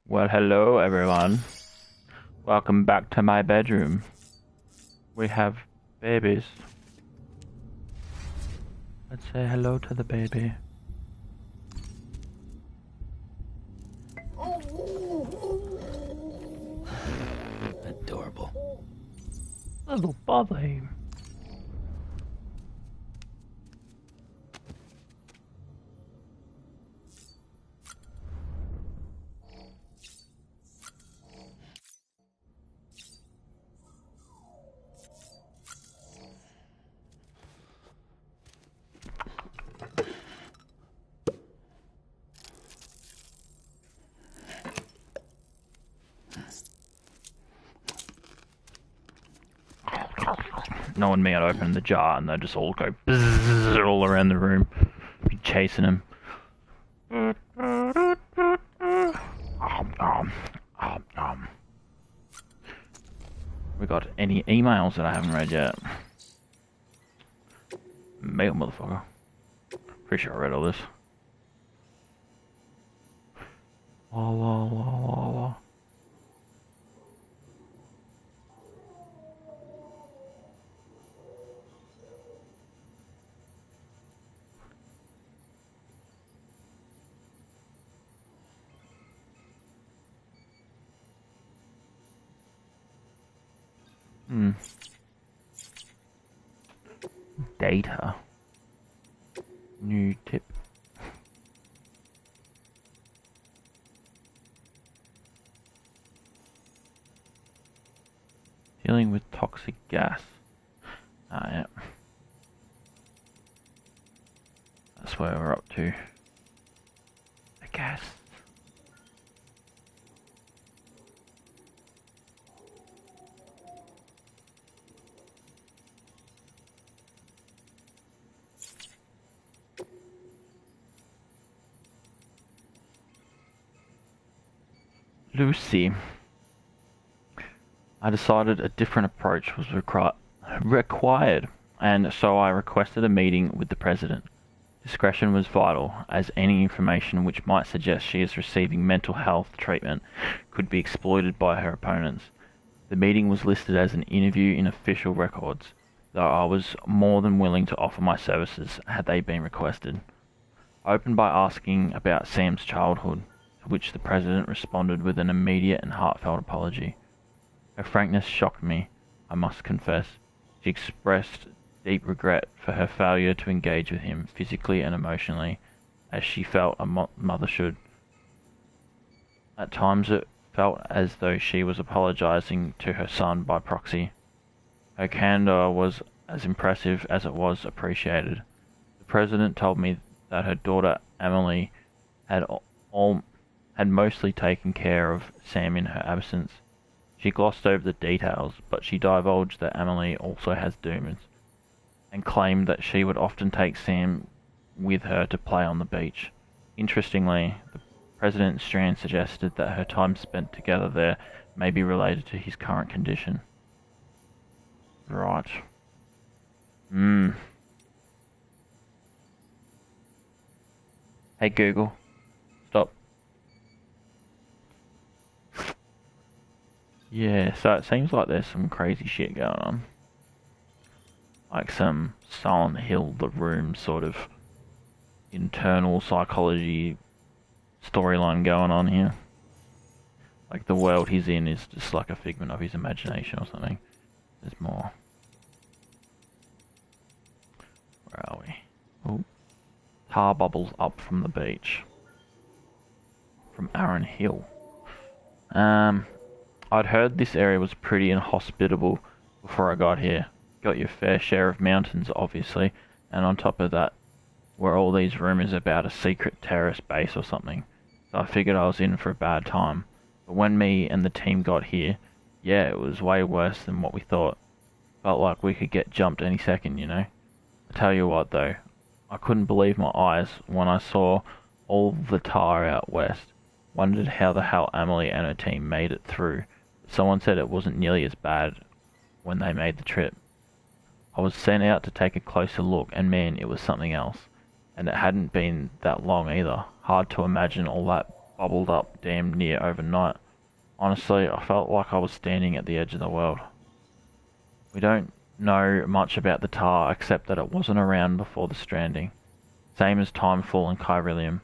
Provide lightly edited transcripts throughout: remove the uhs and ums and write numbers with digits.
Well, hello everyone. Welcome back to my bedroom. We have babies. Let's say hello to the baby. Adorable. Little Bobby. Knowing me, I'd open the jar and they'd just all go bzzz all around the room. Be chasing him. We got any emails that I haven't read yet? Mail, motherfucker. Pretty sure I read all this. La la la la la. Data. New tip. Dealing with toxic gas. Ah, yeah. That's where we're up to. The gas. Lucy. I decided a different approach was required, and so I requested a meeting with the President. Discretion was vital, as any information which might suggest she is receiving mental health treatment could be exploited by her opponents. The meeting was listed as an interview in official records, though I was more than willing to offer my services had they been requested. I opened by asking about Sam's childhood, to which the President responded with an immediate and heartfelt apology. Her frankness shocked me, I must confess. She expressed deep regret for her failure to engage with him physically and emotionally, as she felt a mother should. At times it felt as though she was apologizing to her son by proxy. Her candor was as impressive as it was appreciated. The President told me that her daughter Emily had had mostly taken care of Sam in her absence. She glossed over the details, but she divulged that Emily also has demons, and claimed that she would often take Sam with her to play on the beach. Interestingly, the President Strand suggested that her time spent together there may be related to his current condition. Right. Hey Google, stop. Yeah, so it seems like there's some crazy shit going on. Like some Silent Hill, The Room sort of internal psychology storyline going on here. Like the world he's in is just like a figment of his imagination or something. There's more. Where are we? Oh. Tar bubbles up from the beach. From Aaron Hill. I'd heard this area was pretty inhospitable before I got here. Got your fair share of mountains, obviously, and on top of that were all these rumours about a secret terrorist base or something. So I figured I was in for a bad time. But when me and the team got here, yeah, it was way worse than what we thought. Felt like we could get jumped any second, you know? I tell you what though, I couldn't believe my eyes when I saw all the tar out west. Wondered how the hell Emily and her team made it through. Someone said it wasn't nearly as bad when they made the trip. I was sent out to take a closer look, and man, it was something else. And it hadn't been that long either. Hard to imagine all that bubbled up damn near overnight. Honestly, I felt like I was standing at the edge of the world. We don't know much about the tar except that it wasn't around before the stranding. Same as Timefall and Chiralium.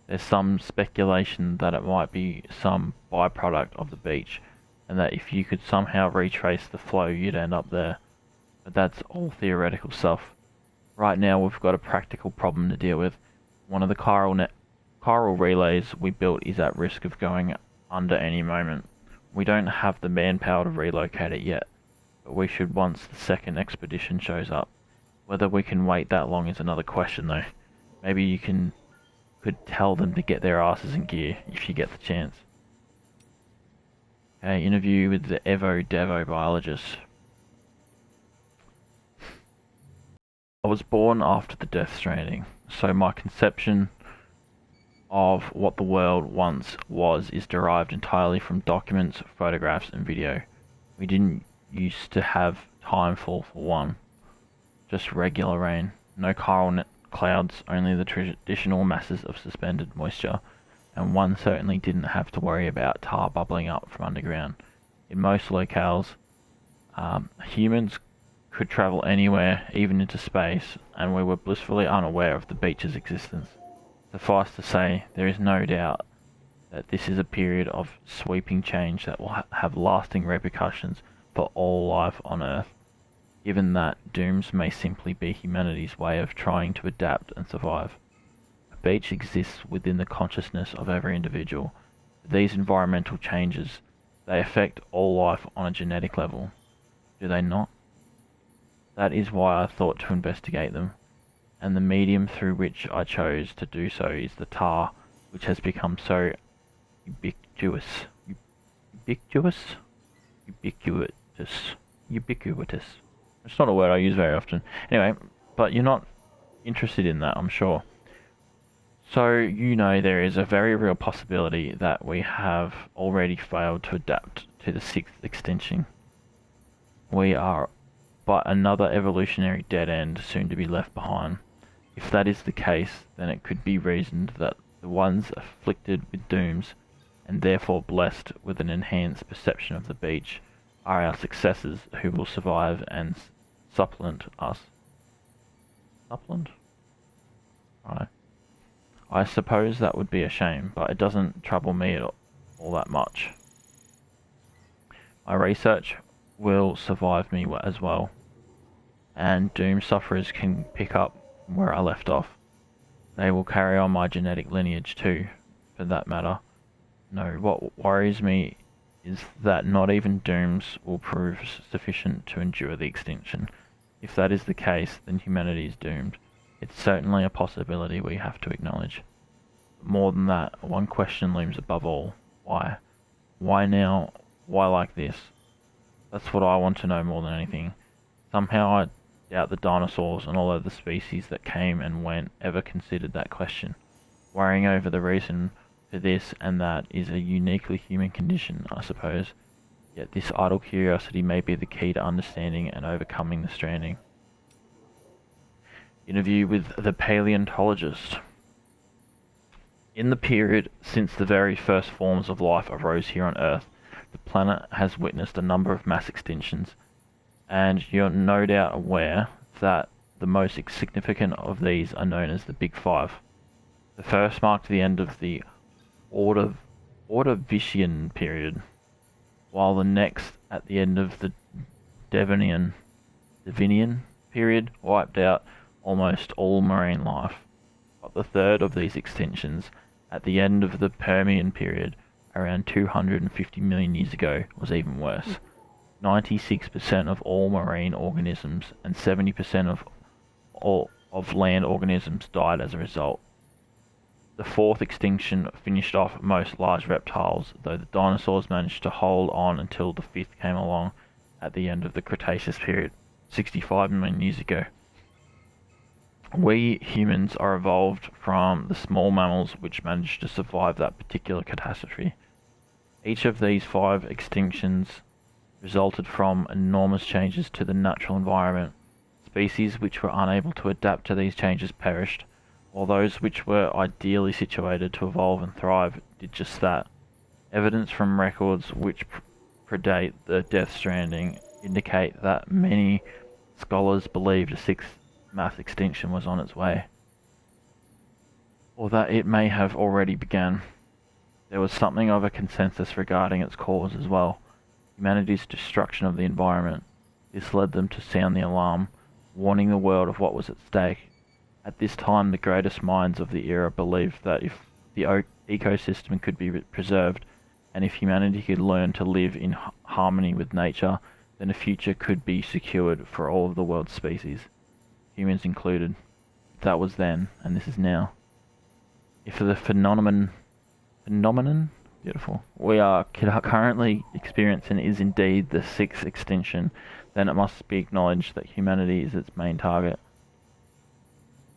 There's some speculation that it might be some byproduct of the beach, and that if you could somehow retrace the flow you'd end up there. But that's all theoretical stuff. Right now we've got a practical problem to deal with. One of the chiral relays we built is at risk of going under any moment. We don't have the manpower to relocate it yet, but we should once the second expedition shows up. Whether we can wait that long is another question though. Maybe you could tell them to get their asses in gear if you get the chance. Okay, interview with the Evo Devo biologist. I was born after the Death Stranding, so my conception of what the world once was is derived entirely from documents, photographs and video. We didn't used to have timefall for one. Just regular rain. No chiral clouds, only the traditional masses of suspended moisture, and one certainly didn't have to worry about tar bubbling up from underground. In most locales, humans could travel anywhere, even into space, and we were blissfully unaware of the beach's existence. Suffice to say, there is no doubt that this is a period of sweeping change that will have lasting repercussions for all life on Earth, given that dooms may simply be humanity's way of trying to adapt and survive. A beach exists within the consciousness of every individual. These environmental changes, they affect all life on a genetic level, do they not? That is why I thought to investigate them, and the medium through which I chose to do so is the tar, which has become so ubiquitous. Ubiquitous. It's not a word I use very often. Anyway, but you're not interested in that, I'm sure. So you know there is a very real possibility that we have already failed to adapt to the sixth extinction. We are but another evolutionary dead end soon to be left behind. If that is the case, then it could be reasoned that the ones afflicted with dooms, and therefore blessed with an enhanced perception of the beach, are our successors who will survive and supplement us. Supplement? Right. I suppose that would be a shame, but it doesn't trouble me all that much. My research will survive me as well, and doom sufferers can pick up from where I left off. They will carry on my genetic lineage too, for that matter. No, what worries me is that not even dooms will prove sufficient to endure the extinction. If that is the case, then humanity is doomed. It's certainly a possibility we have to acknowledge. More than that, one question looms above all. Why? Why now? Why like this? That's what I want to know more than anything. Somehow I doubt the dinosaurs and all other species that came and went ever considered that question. Worrying over the reason for this and that is a uniquely human condition, I suppose. Yet this idle curiosity may be the key to understanding and overcoming the stranding. Interview with the paleontologist. In the period since the very first forms of life arose here on Earth, the planet has witnessed a number of mass extinctions, and you're no doubt aware that the most significant of these are known as the Big Five. The first marked the end of the Ordovician period, while the next at the end of the Devonian period wiped out almost all marine life. But the third of these extinctions, at the end of the Permian period, around 250 million years ago, was even worse. 96% of all marine organisms and 70% of land organisms died as a result. The fourth extinction finished off most large reptiles, though the dinosaurs managed to hold on until the fifth came along at the end of the Cretaceous period, 65 million years ago. We humans are evolved from the small mammals which managed to survive that particular catastrophe. Each of these 5 extinctions resulted from enormous changes to the natural environment. Species which were unable to adapt to these changes perished, while those which were ideally situated to evolve and thrive did just that. Evidence from records which predate the Death Stranding indicate that many scholars believed a sixth mass extinction was on its way, or that it may have already begun. There was something of a consensus regarding its cause as well, humanity's destruction of the environment. This led them to sound the alarm, warning the world of what was at stake. At this time, the greatest minds of the era believed that if the ecosystem could be preserved, and if humanity could learn to live in harmony with nature, then a future could be secured for all of the world's species, humans included. That was then, and this is now. If the phenomenon, beautiful, we are currently experiencing is indeed the sixth extinction, then it must be acknowledged that humanity is its main target.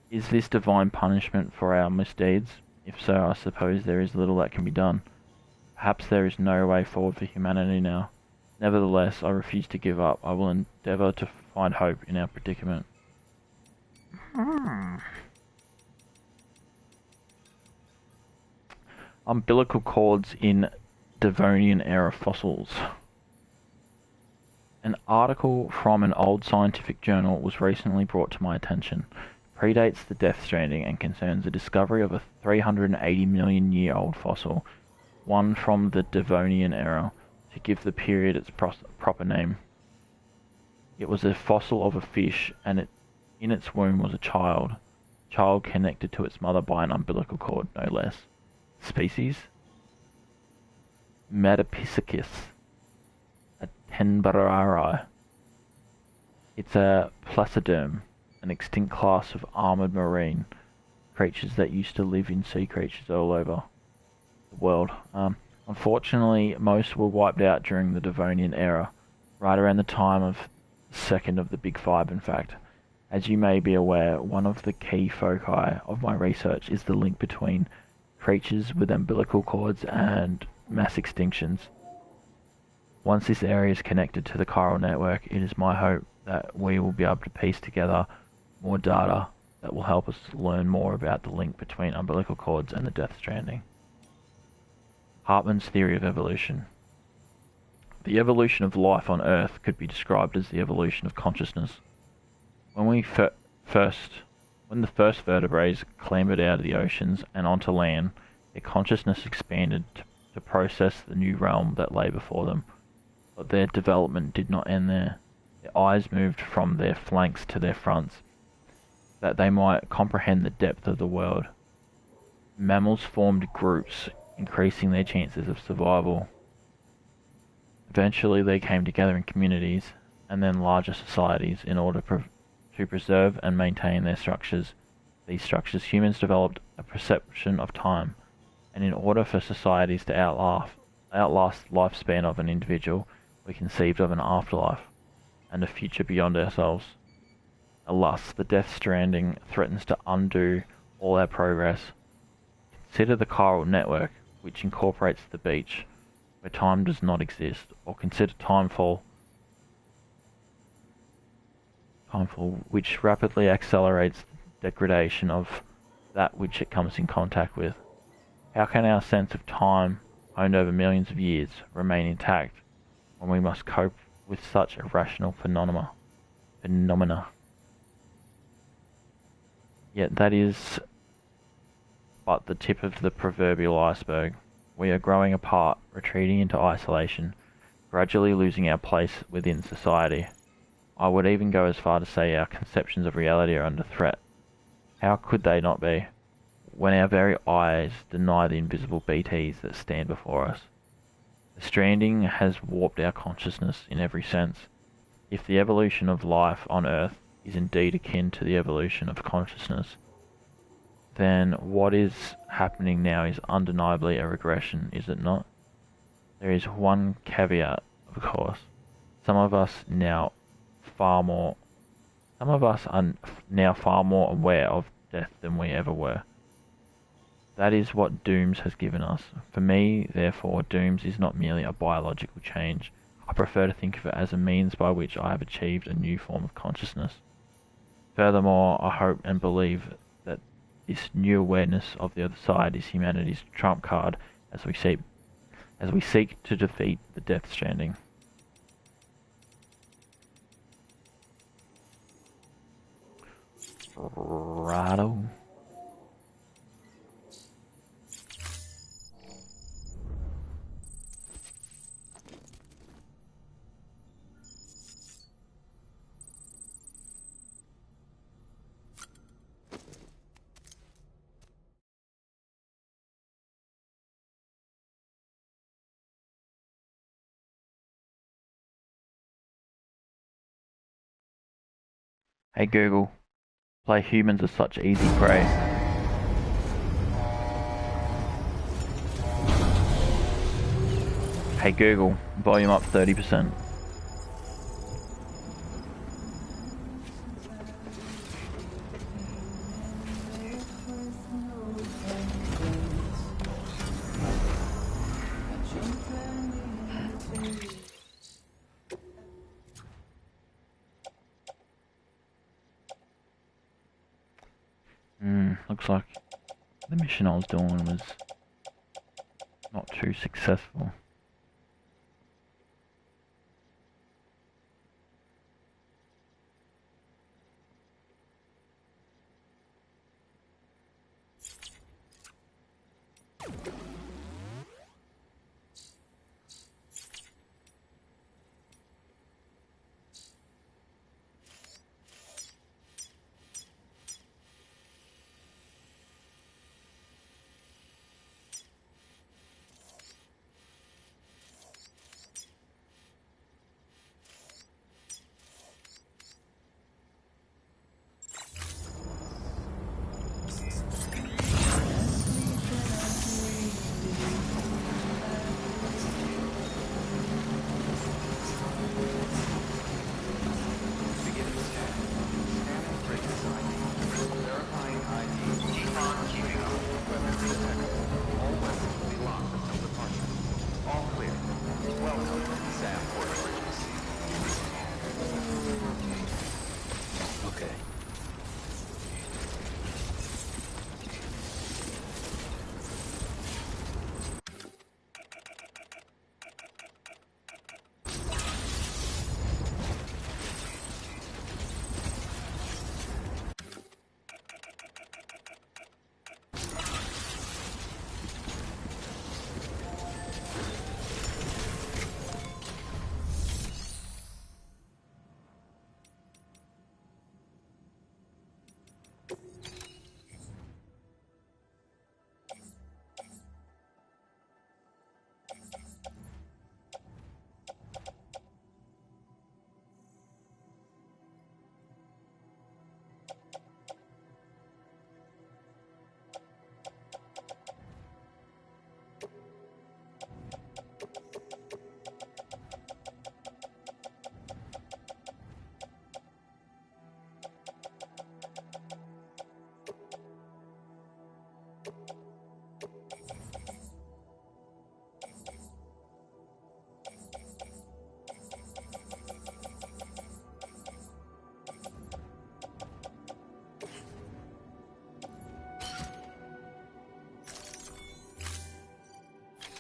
Is this divine punishment for our misdeeds? If so, I suppose there is little that can be done. Perhaps there is no way forward for humanity now. Nevertheless, I refuse to give up. I will endeavour to find hope in our predicament. Umbilical cords in Devonian era fossils. An article from an old scientific journal was recently brought to my attention. It predates the Death Stranding and concerns the discovery of a 380 million year old fossil, one from the Devonian era, to give the period its proper name. It was a fossil of a fish, and in its womb was a child connected to its mother by an umbilical cord, no less. Species? Metapithecus attenboroughi. It's a placoderm, an extinct class of armored marine creatures that used to live in sea creatures all over the world. Unfortunately, most were wiped out during the Devonian era, right around the time of the second of the Big Five, in fact. As you may be aware, one of the key foci of my research is the link between creatures with umbilical cords and mass extinctions. Once this area is connected to the chiral network, it is my hope that we will be able to piece together more data that will help us learn more about the link between umbilical cords and the Death Stranding. Hartman's theory of evolution. The evolution of life on Earth could be described as the evolution of consciousness. When the first vertebrates clambered out of the oceans and onto land, their consciousness expanded to process the new realm that lay before them. But their development did not end there. Their eyes moved from their flanks to their fronts, that they might comprehend the depth of the world. Mammals formed groups, increasing their chances of survival. Eventually they came together in communities, and then larger societies, in order to preserve and maintain their structures. These structures, humans developed a perception of time, and in order for societies to outlast lifespan of an individual, we conceived of an afterlife, and a future beyond ourselves. Alas, the Death Stranding threatens to undo all our progress. Consider the chiral network, which incorporates the beach, where time does not exist, or consider timefall, which rapidly accelerates the degradation of that which it comes in contact with. How can our sense of time, honed over millions of years, remain intact when we must cope with such irrational phenomena? Yet that is but the tip of the proverbial iceberg. We are growing apart, retreating into isolation, gradually losing our place within society. I would even go as far to say our conceptions of reality are under threat. How could they not be, when our very eyes deny the invisible BTs that stand before us? The stranding has warped our consciousness in every sense. If the evolution of life on Earth is indeed akin to the evolution of consciousness, then what is happening now is undeniably a regression, is it not? There is one caveat, of course. Some of us are now far more aware of death than we ever were. That is what Dooms has given us. For me, therefore, Dooms is not merely a biological change. I prefer to think of it as a means by which I have achieved a new form of consciousness. Furthermore, I hope and believe that This new awareness of the other side is humanity's trump card as we seek to defeat the Death Stranding. Righto. Hey Google, play Humans Are Such Easy Prey. Hey Google, volume up 30%. Looks like the mission I was doing was not too successful.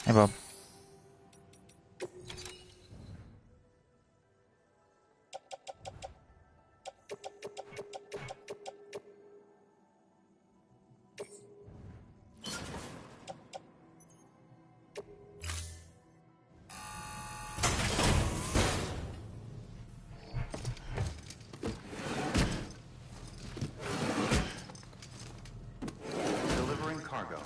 Hey Bob. Delivering cargo.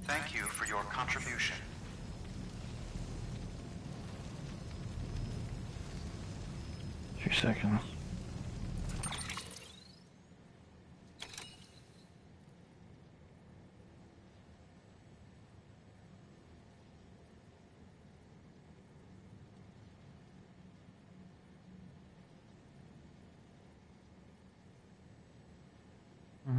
Thank you for your contribution. Few seconds. All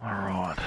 right.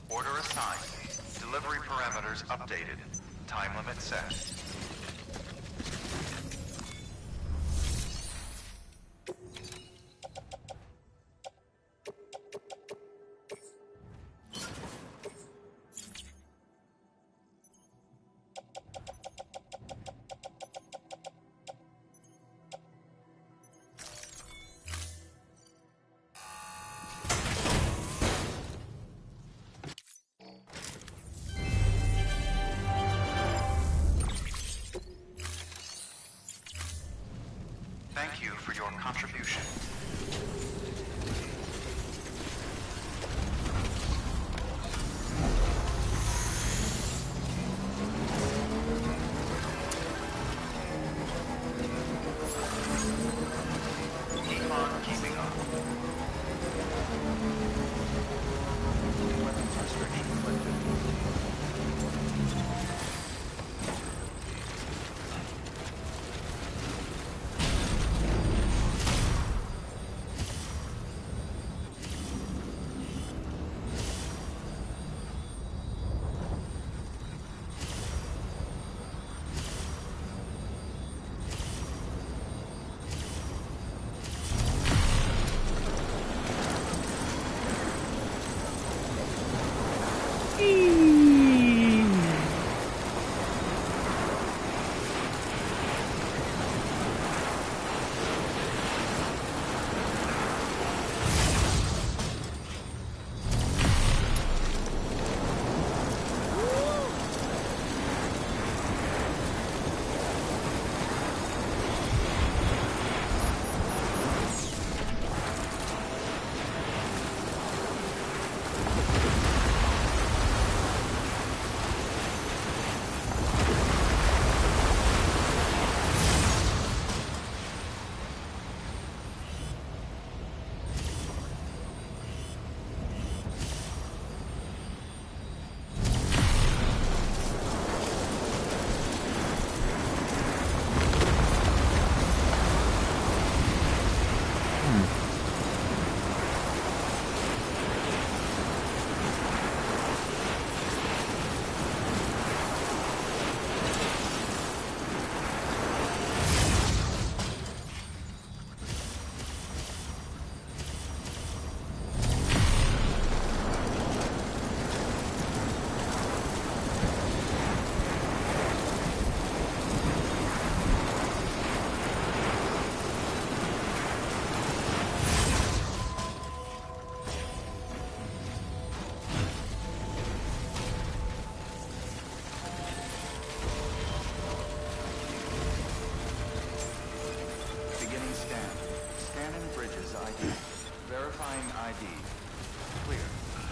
Order assigned. Delivery parameters updated. Time limit set. Thank you for your contribution. Keep on keeping up. Weapons restriction.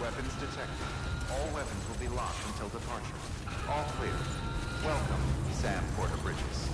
Weapons detected. All weapons will be locked until departure. All clear. Welcome, Sam Porter Bridges.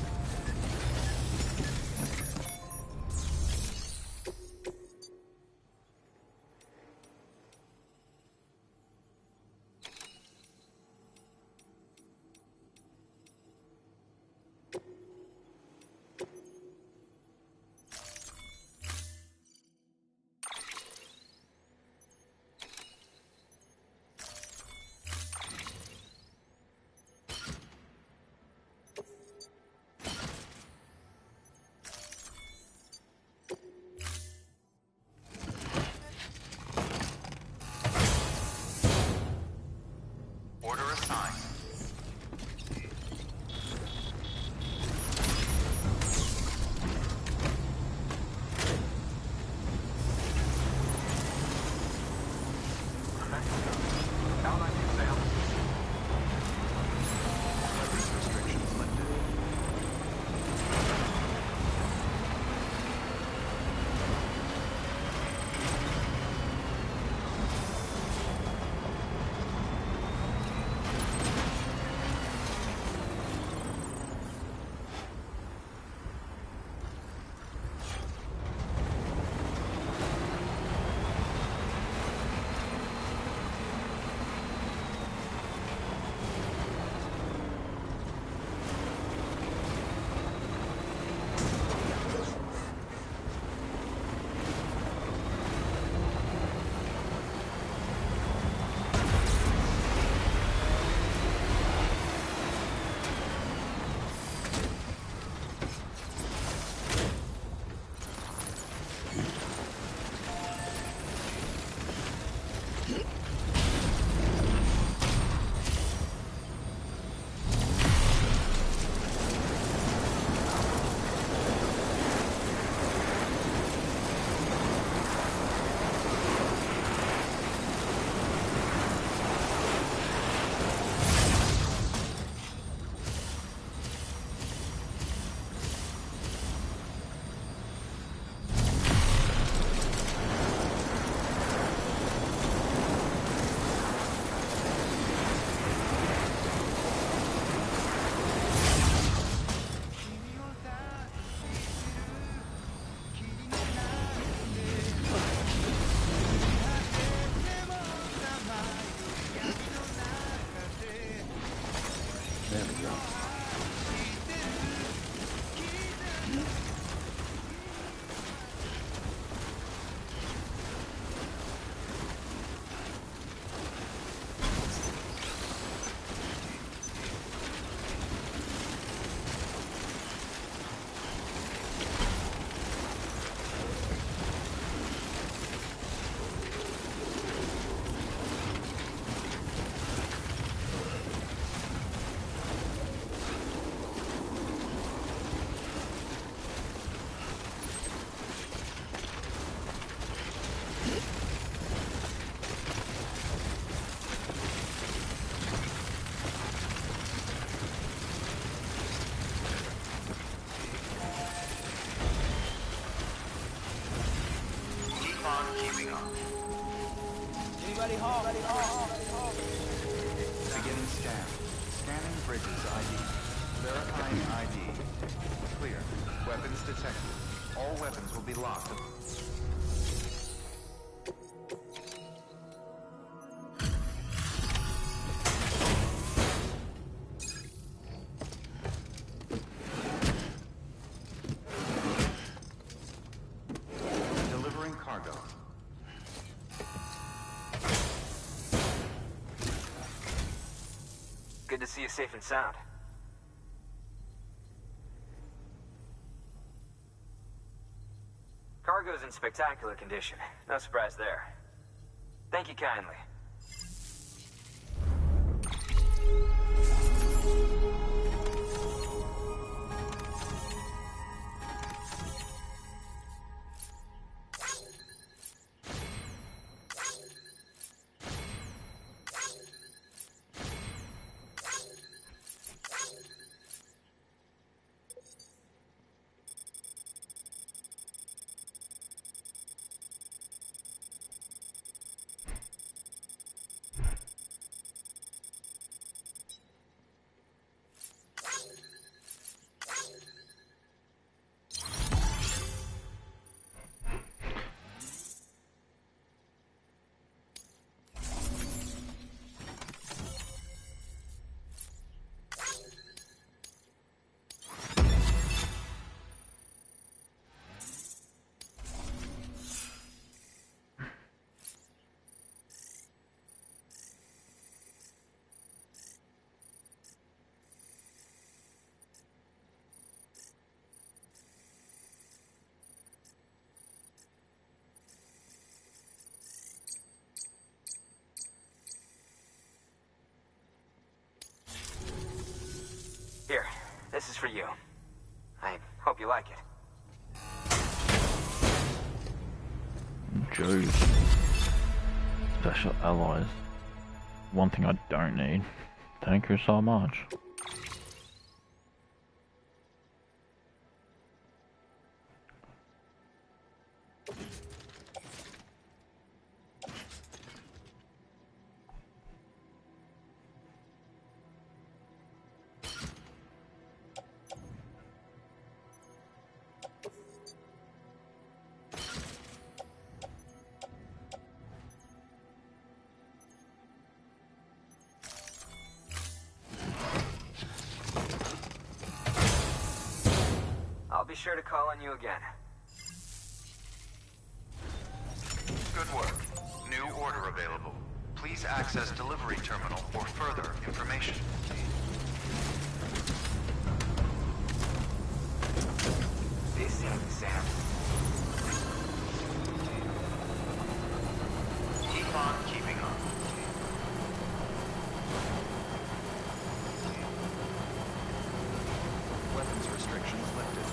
Order assigned. Out on you, Sam. Weapons restrictions lifted. There we go. Keep on keeping on. Beginning scan. Scanning Bridges ID. Verifying ID. Clear. Weapons detected. All weapons will be locked. Delivering cargo. Good to see you safe and sound. Cargo's in spectacular condition. No surprise there. Thank you kindly. for you. I hope you like it. Juice. Special allies. One thing I don't need. Thank you so much. I'll be sure to call on you again. Good work. New order available. Please access delivery terminal for further information. This is Sam. Keep on keeping on. Weapons restrictions lifted.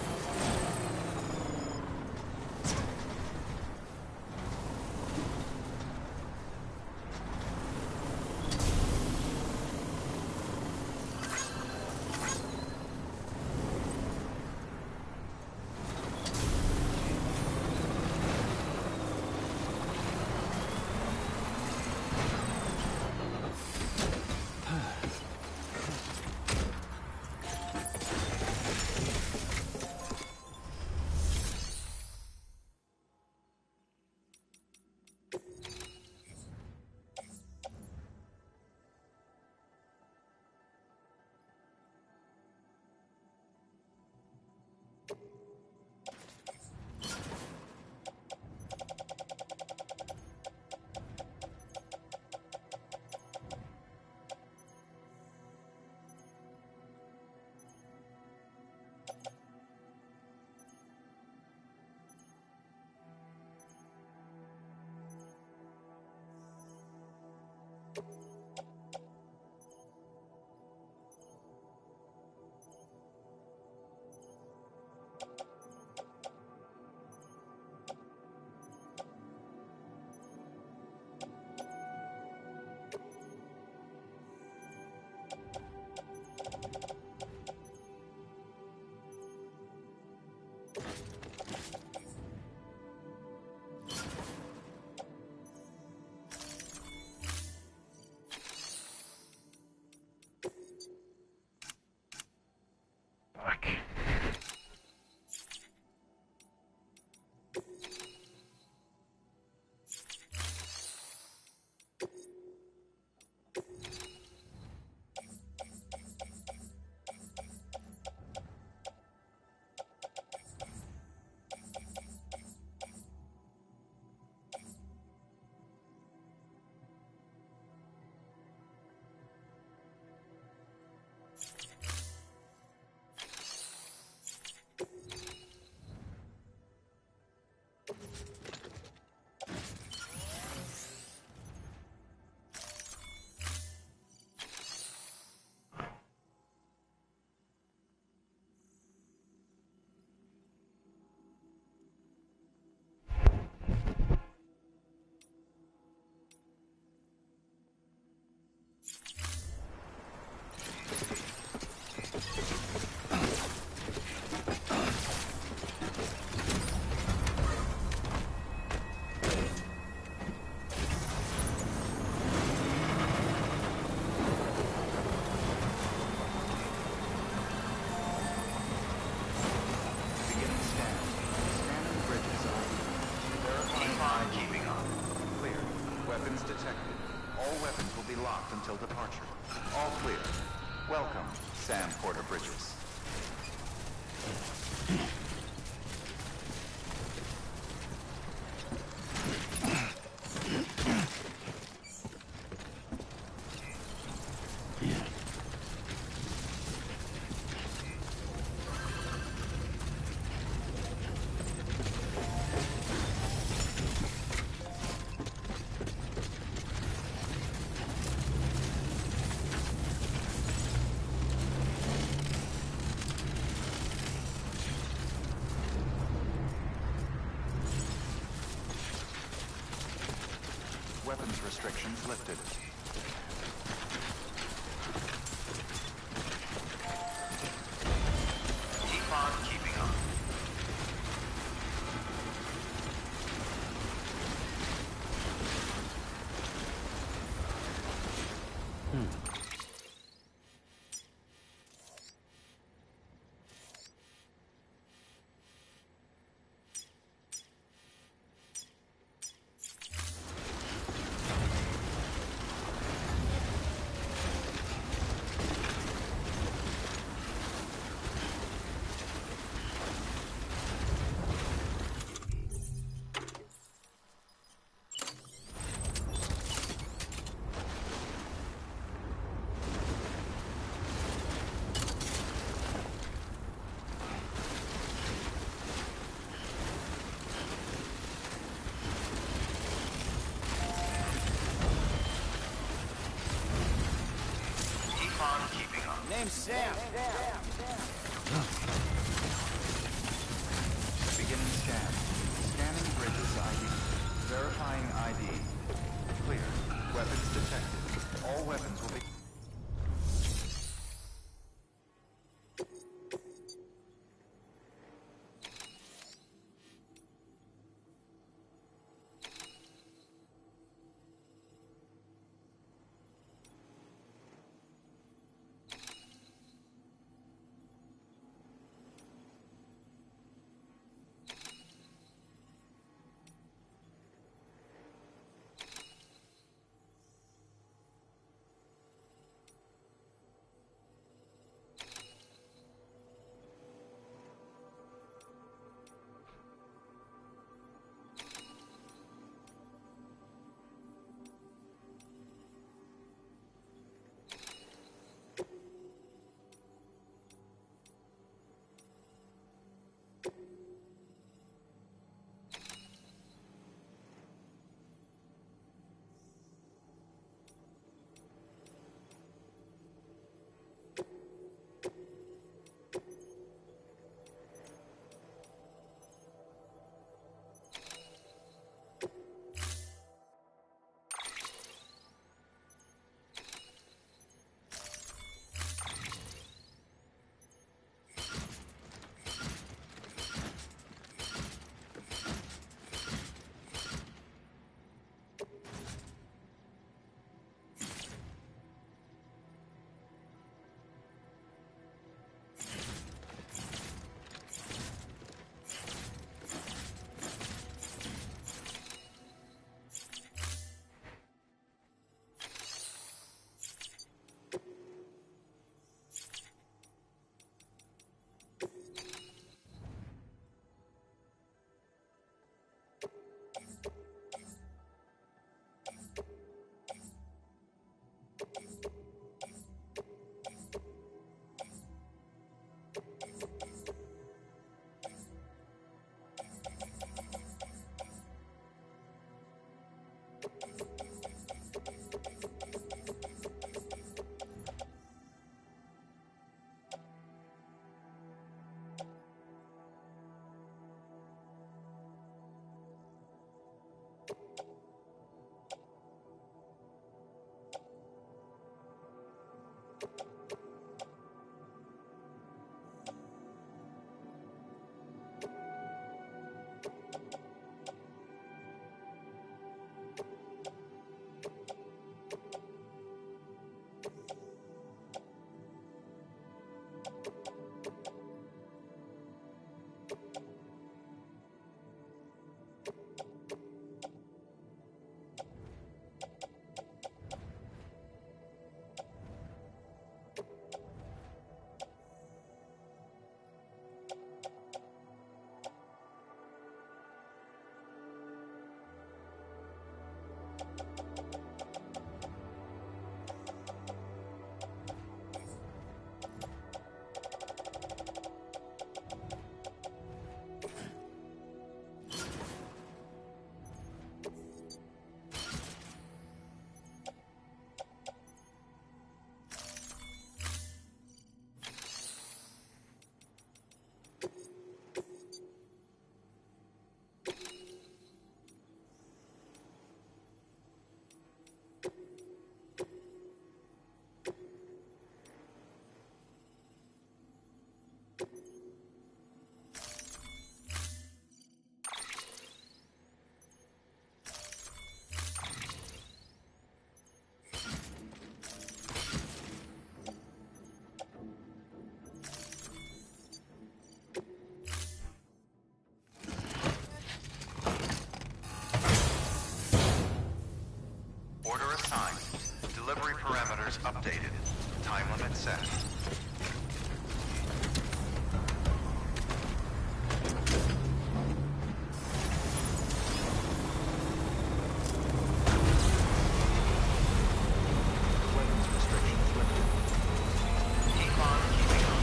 Fuck. Beginning scan. Scanning bridges ID. Verifying ID. Keeping on. Clear. Weapons detected. All weapons will be locked until departure. All clear. Welcome, Sam Porter Bridges. restrictions lifted. Keep on keeping on. Name's Sam. Beginning scan. Scanning bridges ID. Verifying ID. Clear. Weapons detected. All weapons will be... Order assigned. Delivery parameters updated. Time limit set. Weapons restrictions lifted. Keep on keeping on.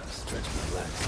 Stretch my legs.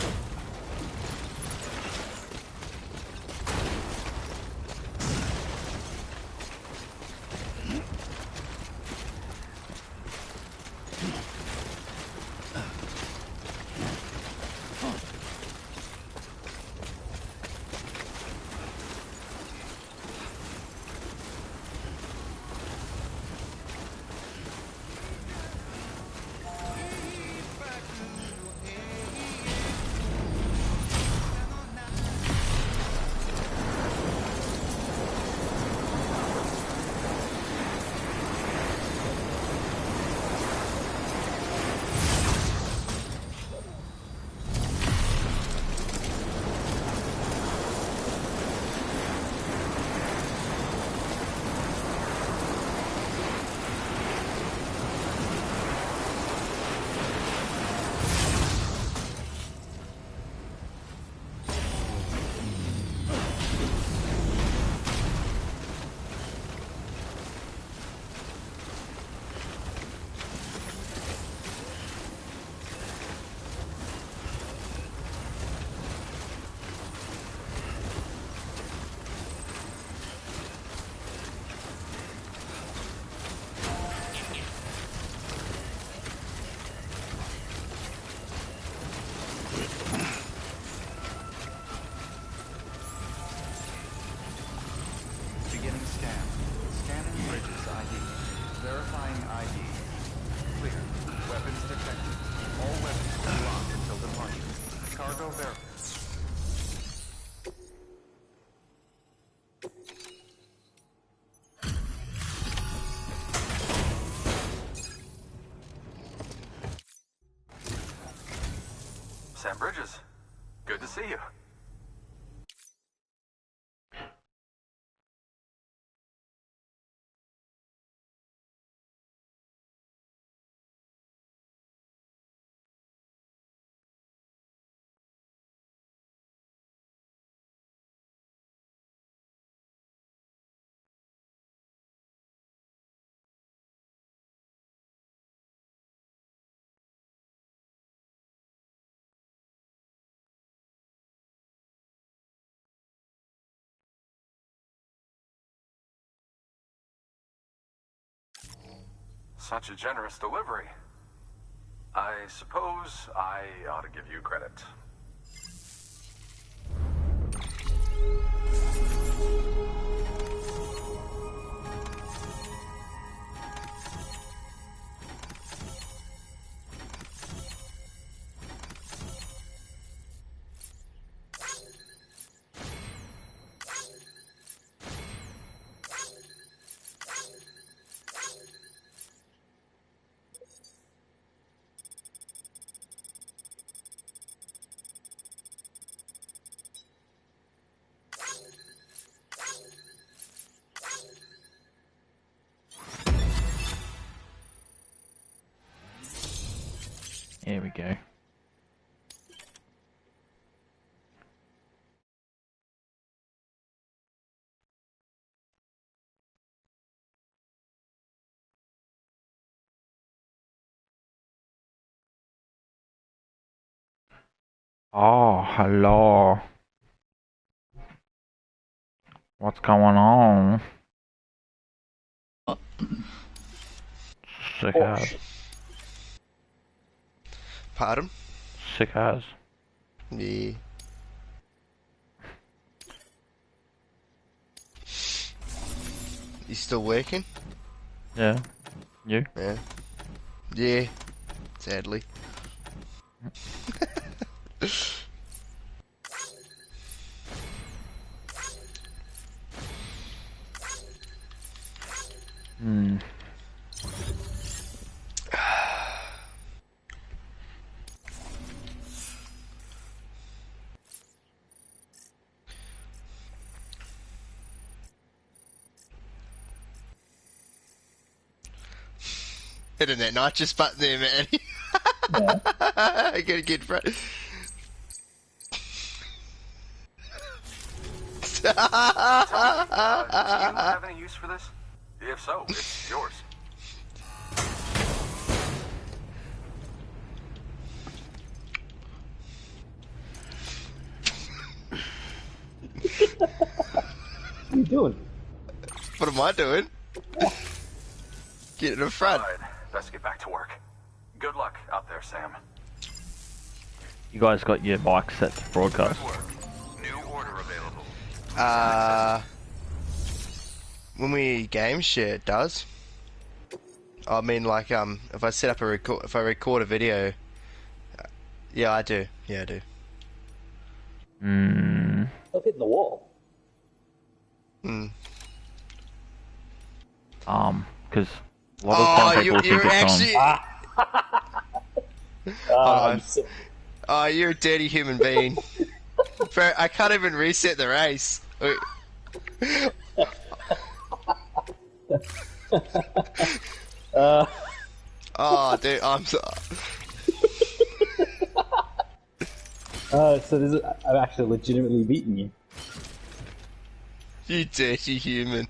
Beginning scan. Scanning bridges ID. Verifying ID. Clear. Weapons detected. All weapons will be locked until departure. Cargo verified. Sam Bridges, good to see you. Such a generous delivery. I suppose I ought to give you credit. Here we go. Oh, hello. What's going on? Sick ass. Pardon? Sick ass. Yeah. You still working? Yeah. You? Yeah. Yeah, sadly. Hmm. Hitting that nitrous button there, man. Yeah. I gotta get front. Do you have any use for this? If so, it's yours. What are you doing? What am I doing? Get in the front. Alright, best get back to work. Good luck out there, Sam. You guys got your mic set to broadcast. Good work. New order available. When we game share, it does. I mean, like, if I set up if I record a video, yeah, I do. Yeah, I do. Hmm. Stop hitting the wall. Because a lot of time people think you're it's actually. on. on. So, Oh, you're a dirty human being. Bro, I can't even reset the race. Wait. Oh, dude, I'm so. so this is, I've actually legitimately beaten you. You dirty human.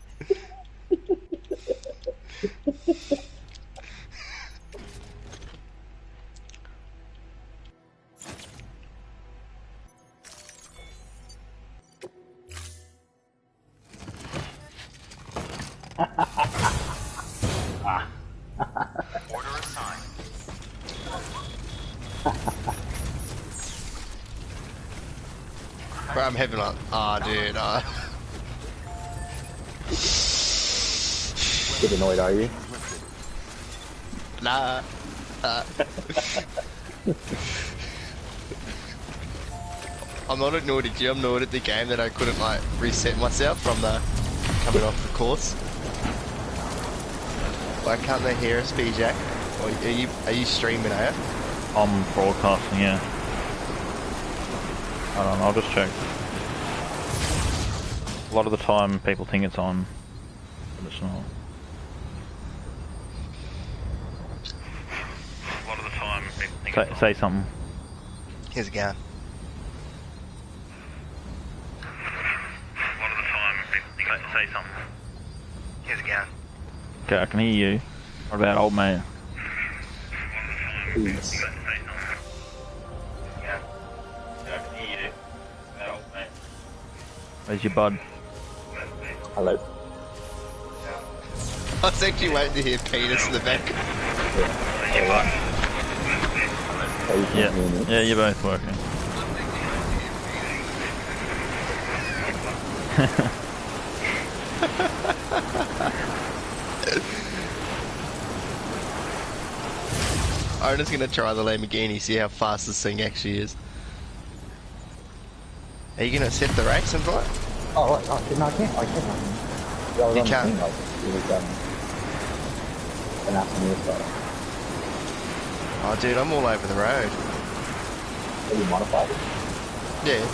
Order assigned. Bro, I'm having like, dude, Get annoyed, are you? nah. I'm not annoyed at you, I'm annoyed at the game that I couldn't like reset myself from the coming off the course. Why can't they hear us, B-Jack? Or are you streaming, are you? I'm broadcasting, yeah. Hold on, I'll just check. A lot of the time people think it's on, but it's not. A lot of the time people think say something. Here's a gun. A lot of the time people think say something. Here's a gun. Okay, I can hear you. What about old man? Please. Where's your bud? Hello. I was actually waiting to hear penis in the back. Oh, you can't hear me. Yeah, you're both working. I'm just gonna try the Lamborghini, see how fast this thing actually is. Are you gonna set the race and drive? Oh, right. Oh, no, I can't. I can't. I was You on the can't? thing, like, it was, an afternoon start. Oh, dude, I'm all over the road. Have you modified it? Yeah.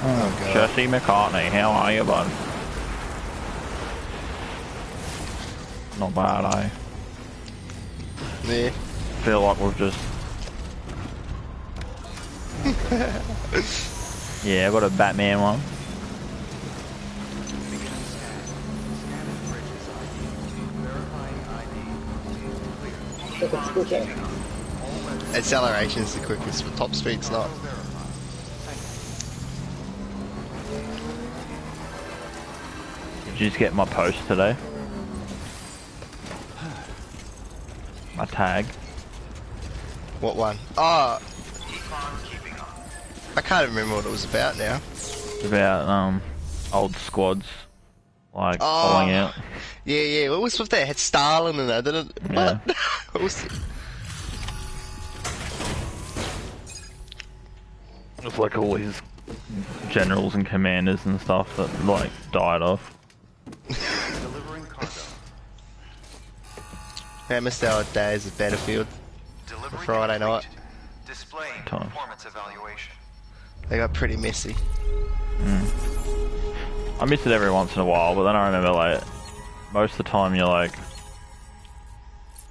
Oh, God. Jesse McCartney, how are you, bud? Not bad, eh? Yeah. Feel like we've just... Yeah, I got a Batman one. Acceleration's the quickest, but top speed's not. Did you just get my post today? my tag. What one? Oh, Keep on keeping on. I can't remember what it was about now. It's about old squads like Oh. falling out. Yeah, yeah. What was with that? It had Stalin in it, didn't it? Yeah. What? What was it? It's like all these generals and commanders and stuff that like died off. Delivering cargo. I missed our days of Battlefield. Delivery Friday night. complete. Displaying Time. performance evaluation. They got pretty messy. I miss it every once in a while, but then I remember like most of the time you're like,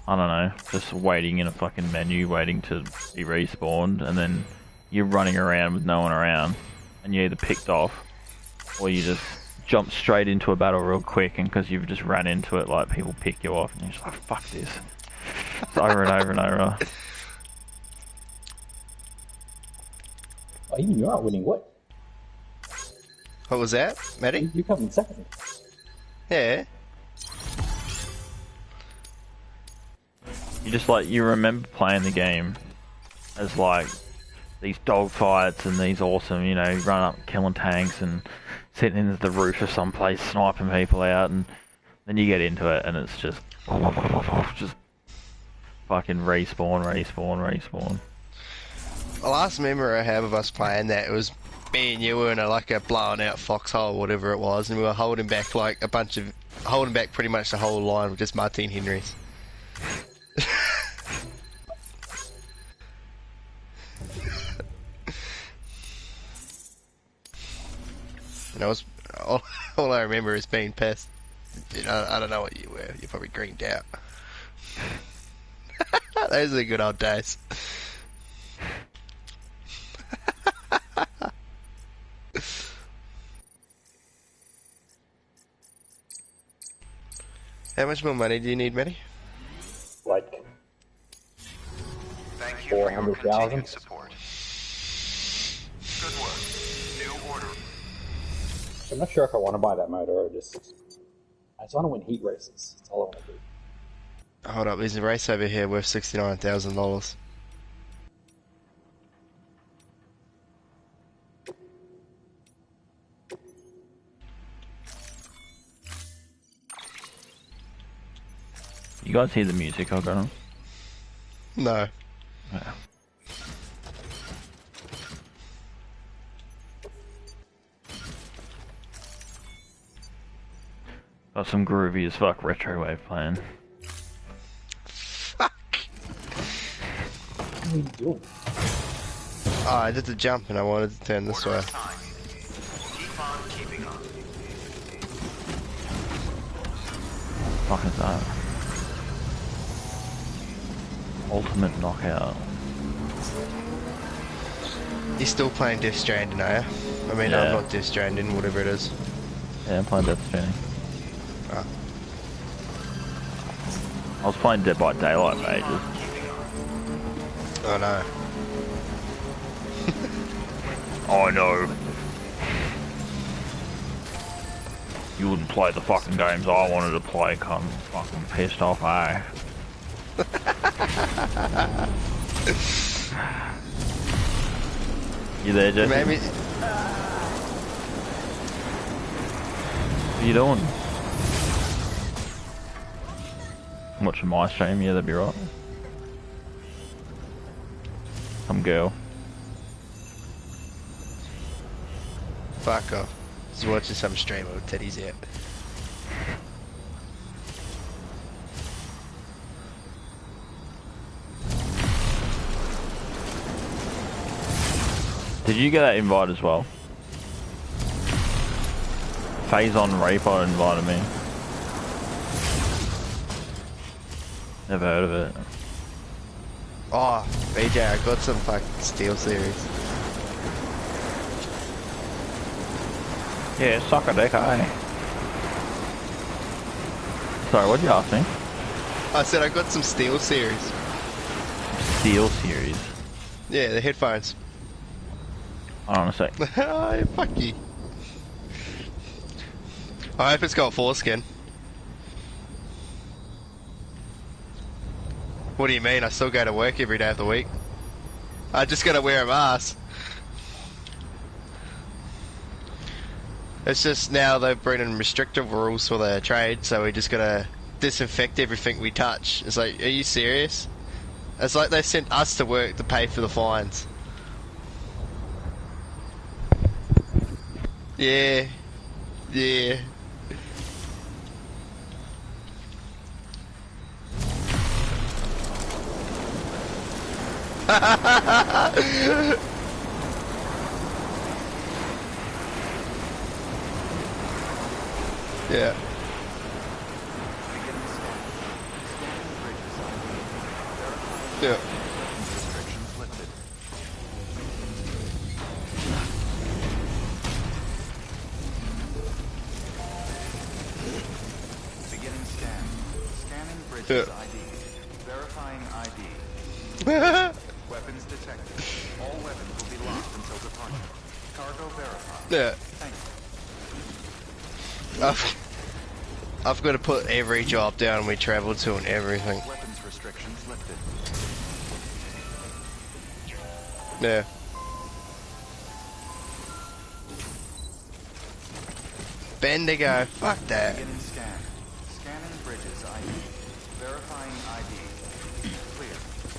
I don't know, just waiting in a fucking menu, waiting to be respawned, and then you're running around with no one around, and you either picked off, or you just jump straight into a battle real quick, and because you've just ran into it, like people pick you off, and you're just like, fuck this. It's over and over and over. Oh, even you aren't winning. What? What was that, Matty? You come in second. Yeah. You just like, you remember playing the game as like these dogfights and these awesome, you know, run up killing tanks and sitting in the roof of some place sniping people out, and then you get into it and it's just fucking respawn. The last memory I have of us playing that, it was me and you were in like a blown out foxhole, whatever it was, and we were holding back like holding back pretty much the whole line with just Martin Henrys. And all I remember is being pissed. You know, I don't know what you were. You're probably greened out. Those are the good old days. How much more money do you need, Matty? Like Thank you for your 400,000. continued support. Good work. New order. I'm not sure if I want to buy that motor or I just want to win heat races. That's all I want to do. Hold up, there's a race over here worth $69,000. You guys hear the music I got on? No. Yeah. Got some groovy as fuck retro wave playing. Fuck. What are you doing? Oh, I did the jump and I wanted to turn this way. Order assigned. Keep on keeping on. Fuck is that? Ultimate knockout. You're still playing Death Stranding, are you? I mean, Yeah. I'm not Death Stranding, whatever it is. Yeah, I'm playing Death Stranding. Ah. I was playing Dead by Daylight for ages. Oh no. Oh no. You wouldn't play the fucking games I wanted to play, I'm fucking pissed off, eh? You there, Jesse? Maybe. What are you doing? I'm watching my stream, yeah, that'd be right. Some girl. Fuck off. Just watching some streamer with titties out. Did you get that invite as well? Phazon Reaper invited me. Never heard of it. Oh, BJ, I got some fucking Steel Series. Yeah, suck a dick, eh? Sorry, what'd you ask me? I said I got some Steel Series. Steel Series. Yeah, the headphones. Hold on a sec. Oh, fuck you. I hope it's got foreskin. What do you mean? I still go to work every day of the week. I just gotta wear a mask. It's just now they've brought in restrictive rules for the trade, so we just gotta disinfect everything we touch. It's like, are you serious? It's like they sent us to work to pay for the fines. Yeah. Yeah. Yeah. Yeah. Restrictions lifted. Beginning scan. Scanning bridges Yeah. ID. Verifying ID. Weapons detected. All weapons will be locked until departure. Cargo verified. Yeah. Thank you. I've got to put every job down we travel to and everything. Weapons restrictions lifted. Yeah. Bendigo, fuck that. Beginning scan. Scanning bridges ID. Verifying ID. Clear.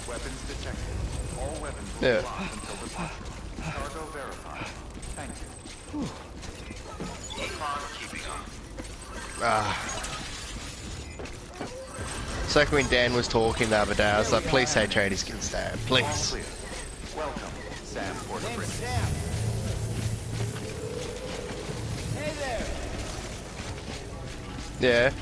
Weapons detected. All weapons will Yeah. be locked until departure. Cargo verified. Thank you. Keep on keeping on. It's like when Dan was talking the other day, I was like, please say tradies can stand, All please. clear. Welcome, Sam Porter Bridges. Yeah.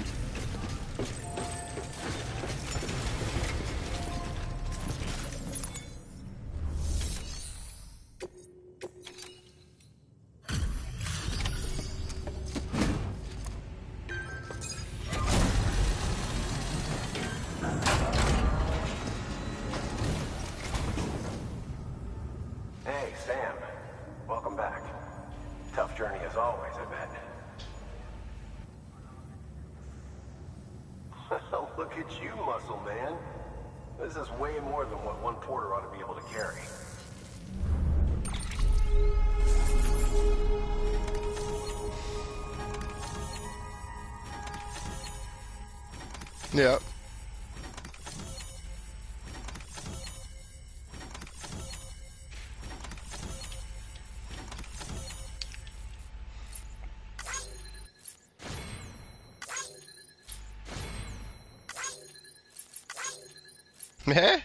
Hey, Sam. Welcome back. Tough journey as always, I bet. Look at you, muscle man. This is way more than what one porter ought to be able to carry. Yeah. Yeah?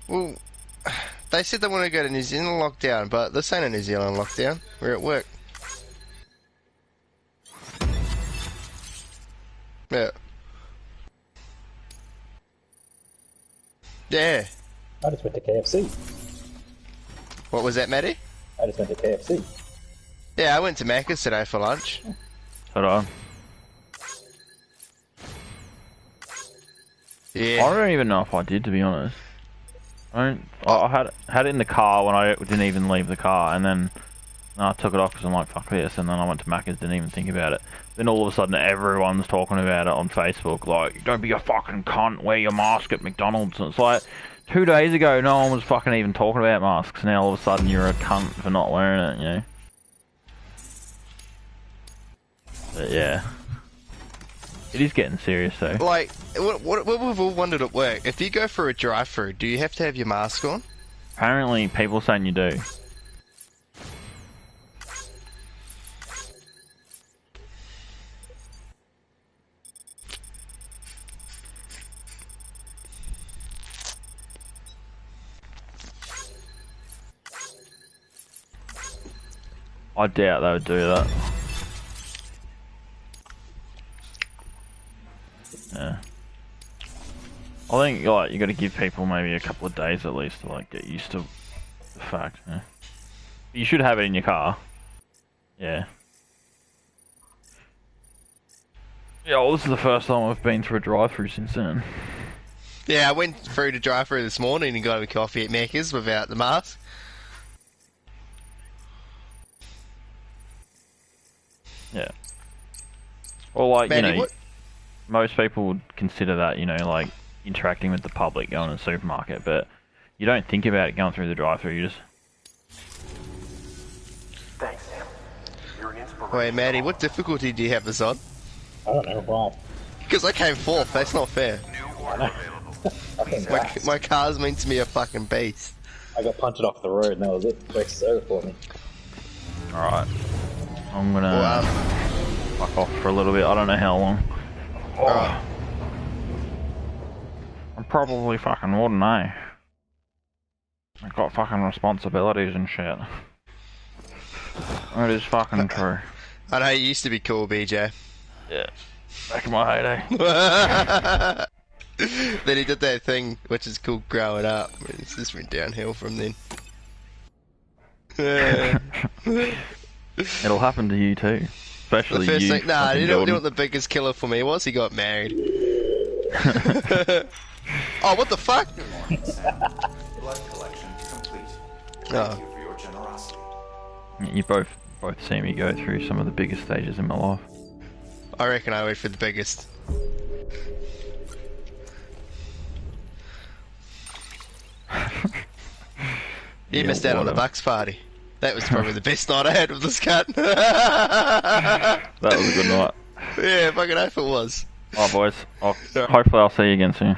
Well, they said they want to go to New Zealand lockdown, but this ain't a New Zealand lockdown. We're at work. Yeah. Yeah. I just went to KFC. What was that, Matty? I just went to KFC. Yeah, I went to Macca's today for lunch. Hold on. Yeah. I don't even know if I did, to be honest. I had it in the car when I didn't even leave the car, and then I took it off because I'm like, fuck this, and then I went to Macca's, didn't even think about it. Then all of a sudden everyone's talking about it on Facebook, like, don't be a fucking cunt, wear your mask at McDonald's. And it's like, 2 days ago no one was fucking even talking about masks, now all of a sudden you're a cunt for not wearing it, you know? But yeah. It is getting serious though. Like, what we've all wondered at work, if you go for a drive-through, do you have to have your mask on? Apparently people are saying you do. I doubt they would do that. Yeah. I think like you got to give people maybe a couple of days at least to like get used to the fact. Yeah. You should have it in your car. Yeah. Yeah. Well, this is the first time I've been through a drive-through since then. Yeah, I went through the drive-through this morning and got a coffee at Macca's without the mask. Yeah. Or like, Manny, you know, what? most people would consider that, you know, like interacting with the public going to the supermarket, but you don't think about it going through the drive-through. You just Thanks, Sam. You're an inspiration. Wait, Maddie, what difficulty do you have this on? I don't know why. Because I came fourth. That's not fair. New order available. I think My car's meant to be a fucking beast. I got punted off the road and that was it. Race is over for me. all right. I'm gonna Well, fuck off for a little bit. I don't know how long. alright. I'm probably fucking wouldn't, eh? I've got fucking responsibilities and shit. It is fucking true. I know you used to be cool, BJ. Yeah. Back in my heyday. Then he did that thing which is called growing up. It's just went downhill from then. It'll happen to you too. Especially The first you. thing, nah, fucking you know Jordan. what the biggest killer for me was? He got married. Oh, what the fuck? Blood collection complete. Thank Oh. you for your generosity. You both see me go through some of the biggest stages in my life. I reckon I went for the biggest. You Yeah, missed out on the whatever. Bucks party. That was probably the best night I had with this cut. That was a good night. Yeah, fucking oath it was. Alright boys, hopefully I'll see you again soon.